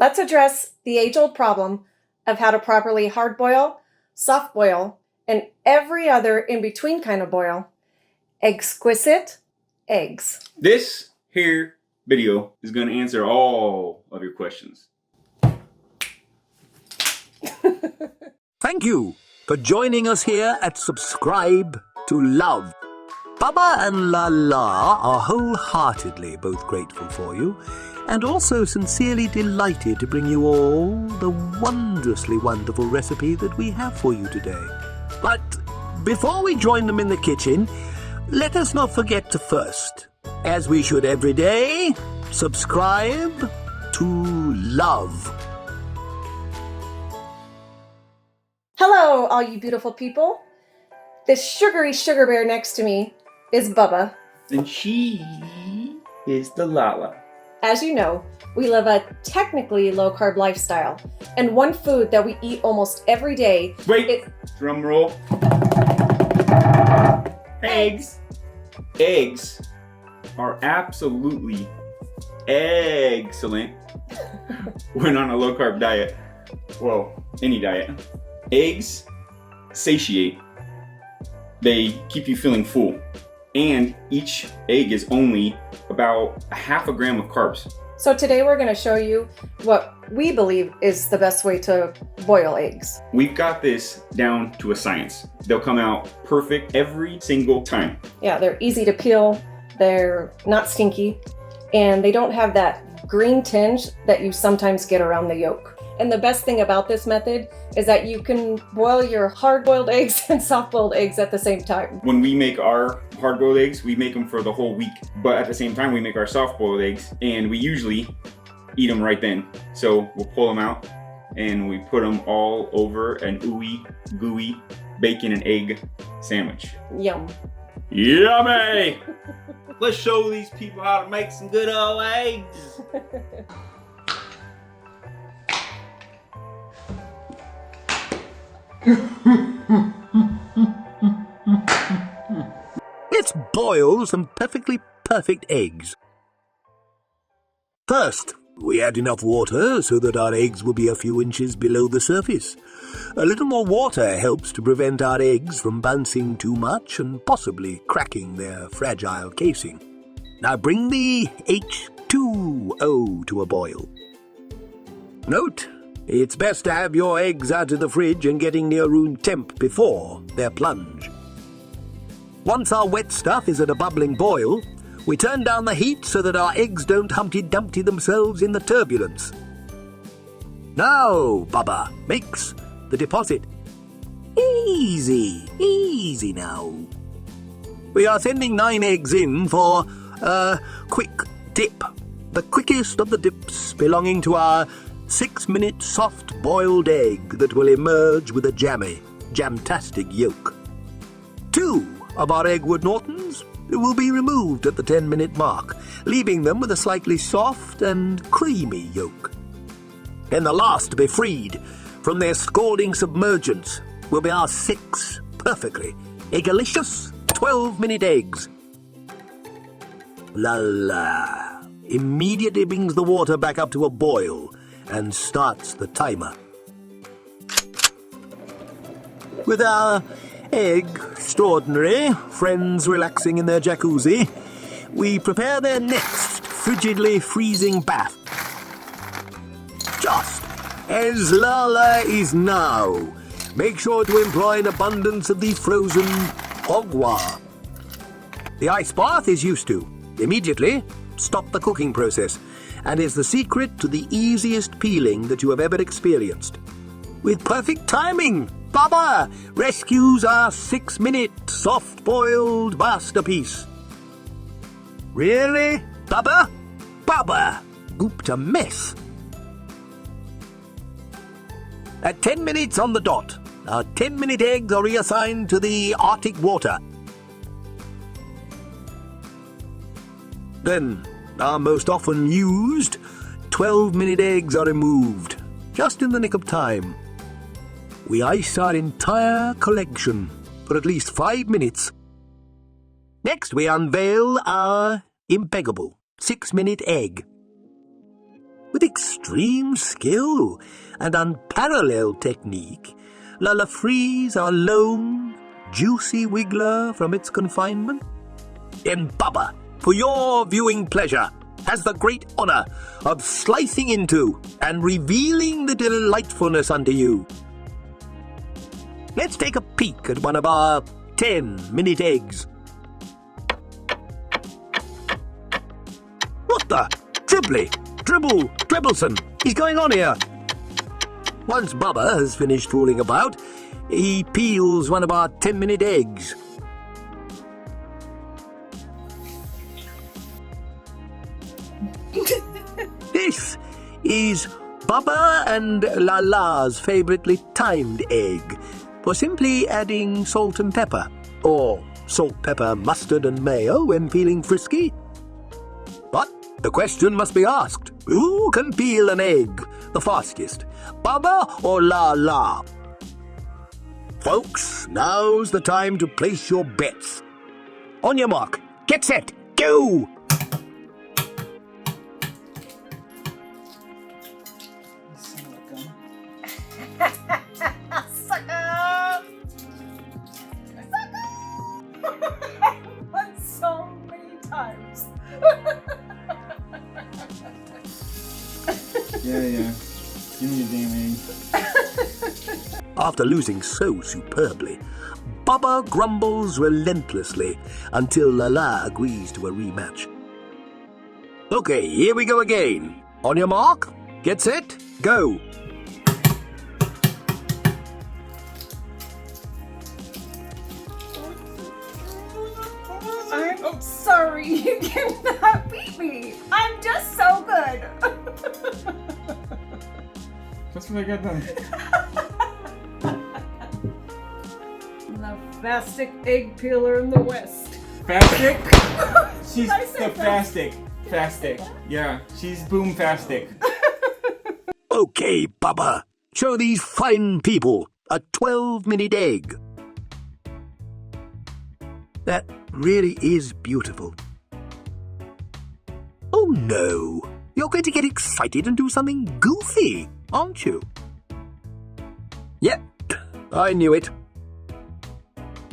Let's address the age-old problem of how to properly hard boil, soft boil, and every other in-between kind of boil. EGGquisite eggs. This here video is going to answer all of your questions. Thank you for joining us here at Subscribe to Love. Baba and Lala are wholeheartedly both grateful for you and also sincerely delighted to bring you all the wondrously wonderful recipe that we have for you today. But before we join them in the kitchen, let us not forget to first, as we should every day, subscribe to love. Hello, all you beautiful people. This sugary sugar bear next to me is Bubba. And she is the Lala. As you know, we live a technically low-carb lifestyle, and one food that we eat almost every day drum roll. Eggs. Eggs are absolutely excellent when on a low-carb diet. Well, any diet. Eggs satiate. They keep you feeling full. And each egg is only about a half a gram of carbs. So today we're going to show you what we believe is the best way to boil eggs. We've got this down to a science. They'll come out perfect every single time. Yeah, they're easy to peel, they're not stinky, and they don't have that green tinge that you sometimes get around the yolk. And the best thing about this method is that you can boil your hard-boiled eggs and soft-boiled eggs at the same time. When we make our hard-boiled eggs, we make them for the whole week. But at the same time, we make our soft-boiled eggs, and we usually eat them right then. So we'll pull them out, and we put them all over an ooey, gooey bacon and egg sandwich. Yum. Yummy! Let's show these people how to make some good old eggs. Let's boil some perfectly perfect eggs. First, we add enough water so that our eggs will be a few inches below the surface. A little more water helps to prevent our eggs from bouncing too much and possibly cracking their fragile casing. Now bring the H2O to a boil. Note, it's best to have your eggs out of the fridge and getting near room temp before their plunge. Once our wet stuff is at a bubbling boil, we turn down the heat so that our eggs don't Humpty Dumpty themselves in the turbulence. Now, Bubba, mix the deposit. Easy, easy now. We are sending 9 eggs in for a quick dip. The quickest of the dips belonging to our 6-minute soft-boiled egg that will emerge with a jamtastic yolk. 2 of our egg wood Nortons will be removed at the 10-minute mark, leaving them with a slightly soft and creamy yolk. And the last to be freed from their scalding submergence will be our 6 perfectly EGGalicious 12-minute eggs. La immediately brings the water back up to a boil and starts the timer. With our egg extraordinary friends relaxing in their jacuzzi, we prepare their next frigidly freezing bath. Just as Lala is now, make sure to employ an abundance of the frozen agua. The ice bath is used to. Immediately stop the cooking process, and is the secret to the easiest peeling that you have ever experienced. With perfect timing, Baba rescues our 6-minute soft-boiled masterpiece. Really, Baba? Baba gooped a mess. At 10 minutes on the dot, our 10-minute eggs are reassigned to the Arctic water. Then, our most often used 12-minute eggs are removed, just in the nick of time. We ice our entire collection for at least 5 minutes. Next, we unveil our impeccable 6-minute egg. With extreme skill and unparalleled technique, Lala frees our lone, juicy wiggler from its confinement. Then Bubba, for your viewing pleasure, has the great honor of slicing into and revealing the delightfulness unto you. Let's take a peek at one of our 10-minute eggs. What the? Dribbleson is going on here? Once Bubba has finished fooling about, he peels one of our 10-minute eggs. This is Bubba and Lala's favoritely timed egg for simply adding salt and pepper, or salt, pepper, mustard and mayo when feeling frisky. But the question must be asked, who can peel an egg the fastest, Bubba or Lala? Folks, now's the time to place your bets. On your mark, get set, go! So many times. Yeah. Give me a damn egg. After losing so superbly, Bubba grumbles relentlessly until Lala agrees to a rematch. Okay, here we go again. On your mark, get set, go! I'm sorry, you cannot beat me. I'm just so good. That's what I got done. The fastest egg peeler in the West. Fastic? She's I say the fastic. Fastic. Yeah, she's boom fastic. Okay, Bubba, show these fine people a 12-minute egg. That really is beautiful. Oh no, you're going to get excited and do something goofy, aren't you? Yep, I knew it.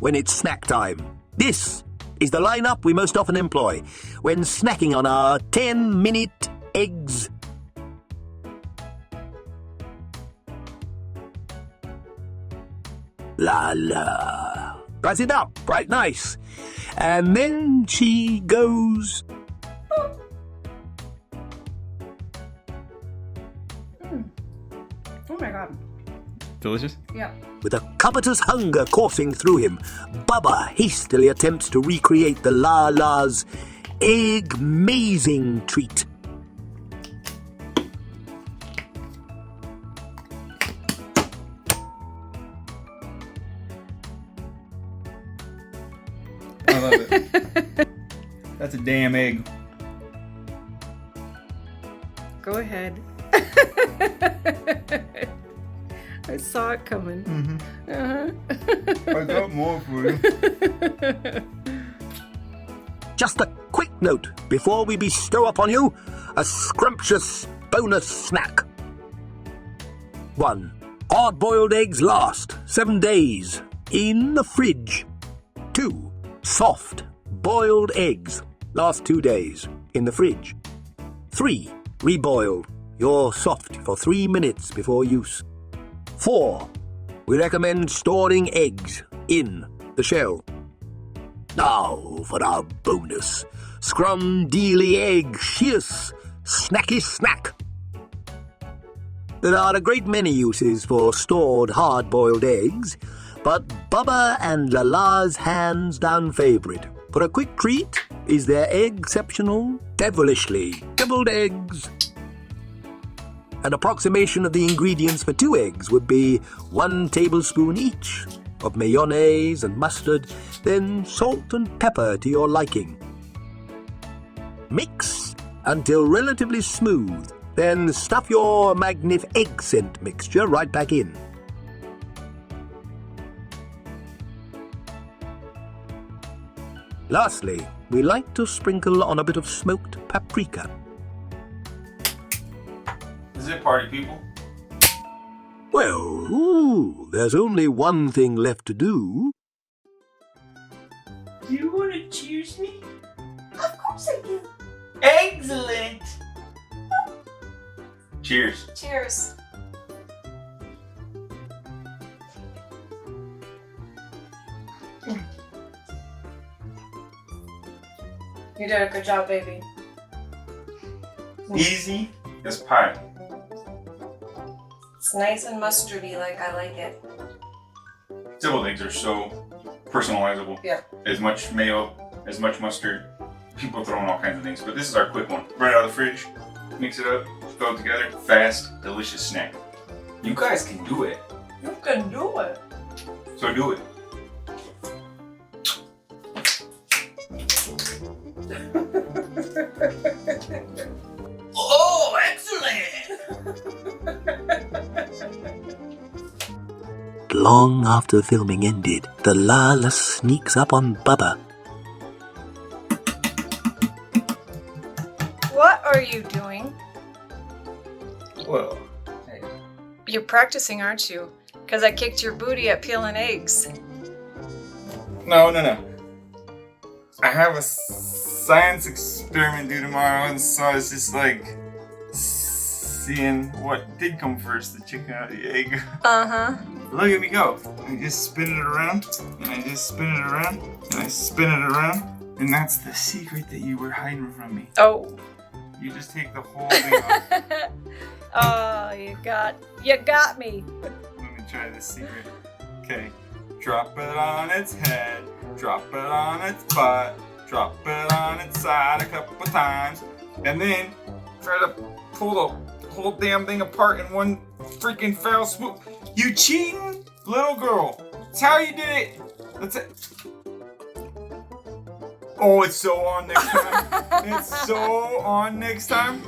When it's snack time, this is the lineup we most often employ when snacking on our 10-minute eggs. Lala. Rise it up, right nice. And then she goes... Oh my god. Delicious? Yeah. With a covetous hunger coursing through him, Bubba hastily attempts to recreate the Lala's EGGmazing treat. I love it. That's a damn egg. Go ahead. I saw it coming. I got more for you. Just a quick note before we bestow upon you a scrumptious bonus snack. 1. Hard-boiled eggs last 7 days in the fridge. 2. Soft boiled eggs last 2 days in the fridge. 3. Reboiled. You're soft for 3 minutes before use. 4. We recommend storing eggs in the shell. Now for our bonus Scrum-Dealy EGGquisite snacky snack. There are a great many uses for stored hard-boiled eggs, but Bubba and Lala's hands-down favourite for a quick treat is their exceptional, devilishly deviled eggs. An approximation of the ingredients for 2 eggs would be 1 tablespoon each of mayonnaise and mustard, then salt and pepper to your liking. Mix until relatively smooth, then stuff your egg scent mixture right back in. Lastly, we like to sprinkle on a bit of smoked paprika. it, party people? Well, there's only one thing left to do. Do you want to cheers me? Of course I do. Excellent! Cheers. Cheers. You did a good job, baby. Easy as pie. It's nice and mustardy like I like it. Deviled eggs are so personalizable. Yeah. As much mayo, as much mustard. People throw in all kinds of things, but this is our quick one. Right out of the fridge, mix it up, throw it together. Fast, delicious snack. You guys can do it. You can do it. So do it. Oh, excellent! Long after filming ended, the Lala sneaks up on Bubba. What are you doing? Well, You're practicing, aren't you? Because I kicked your booty at peeling eggs. no. I have a science experiment due tomorrow, and so I was just like seeing what did come first, the chicken or the egg. Uh-huh. Look at me go. I just spin it around, and I just spin it around, and I spin it around, and that's the secret that you were hiding from me. Oh. You just take the whole thing off. Oh, you got me. Let me try this secret. Okay. Drop it on its head, drop it on its butt, drop it on its side a couple times, and then try to pull the whole damn thing apart in one freaking foul swoop. You cheating little girl. That's how you did it. That's it. Oh, it's so on next time. It's so on next time.